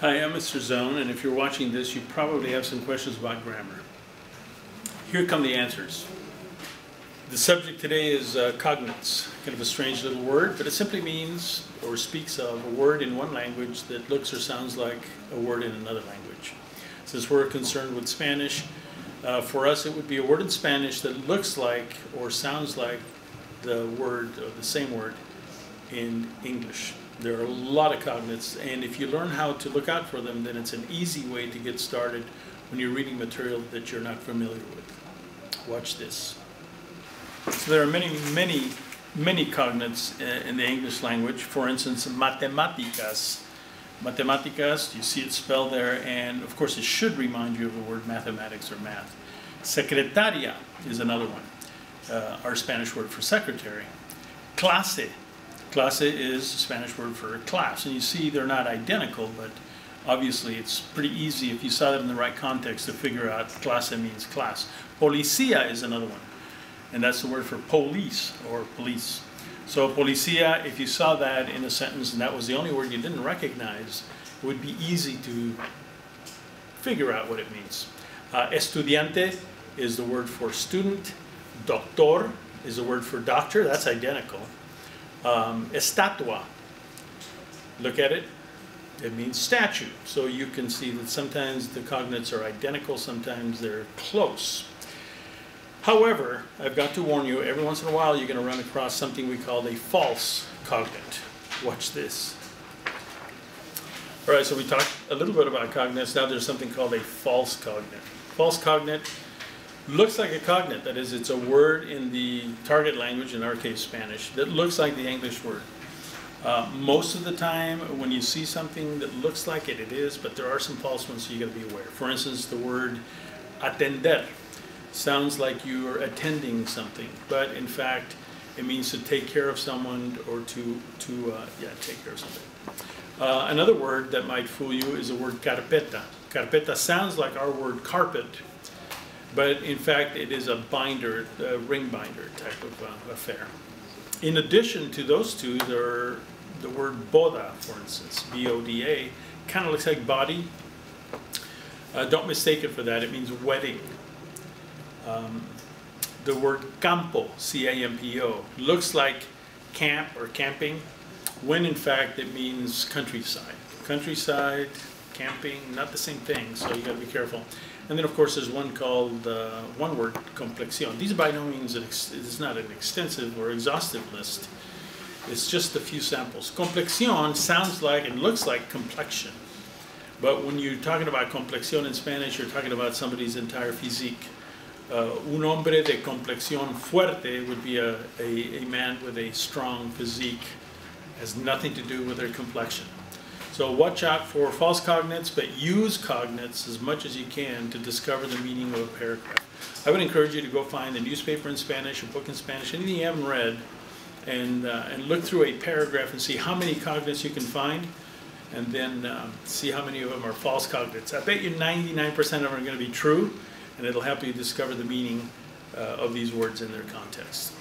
Hi, I'm Mr. Zone, and if you're watching this, you probably have some questions about grammar. Here come the answers. The subject today is cognates, kind of a strange little word, but it simply means or speaks of a word in one language that looks or sounds like a word in another language. Since we're concerned with Spanish, for us it would be a word in Spanish that looks like or sounds like the word or the same word in English. There are a lot of cognates, and if you learn how to look out for them, then it's an easy way to get started when you're reading material that you're not familiar with. Watch this. So there are many cognates in the English language. For instance, matemáticas. Matemáticas, you see it spelled there, and of course it should remind you of the word mathematics or math. Secretaria is another one, our Spanish word for secretary. Clase. Clase is a Spanish word for class, and you see they're not identical, but obviously it's pretty easy if you saw them in the right context to figure out clase means class. Policía is another one, and that's the word for police or police. So policía, if you saw that in a sentence and that was the only word you didn't recognize, it would be easy to figure out what it means. Estudiante is the word for student. Doctor is the word for doctor. That's identical. Estatua, look at it, it means statue. So you can see that sometimes the cognates are identical, sometimes they're close. However, I've got to warn you, every once in a while you're going to run across something we call a false cognate. Watch this. All right, so we talked a little bit about cognates. Now there's something called a false cognate. False cognate looks like a cognate, that is, it's a word in the target language, in our case Spanish, that looks like the English word. Most of the time when you see something that looks like it, it is, but there are some false ones, so you got to be aware. For instance, the word atender sounds like you are attending something, but in fact it means to take care of someone or to take care of something. Another word that might fool you is the word carpeta. Carpeta sounds like our word carpet, but in fact it is a binder, a ring binder type of affair. In addition to those two, there are the word boda, for instance, B-O-D-A, kind of looks like body. Don't mistake it for that, it means wedding. The word campo, C-A-M-P-O, looks like camp or camping, when in fact it means countryside. Countryside, camping, not the same thing, so you got to be careful. And then, of course, there's one called, one word, complexion. These by no means, it's not an extensive or exhaustive list. It's just a few samples. Complexion sounds like and looks like complexion. But when you're talking about complexion in Spanish, you're talking about somebody's entire physique. Un hombre de complexión fuerte would be a man with a strong physique. Has nothing to do with their complexion. So watch out for false cognates, but use cognates as much as you can to discover the meaning of a paragraph. I would encourage you to go find a newspaper in Spanish, a book in Spanish, anything you haven't read, and look through a paragraph and see how many cognates you can find, and then see how many of them are false cognates. I bet you 99% of them are going to be true, and it'll help you discover the meaning of these words in their context.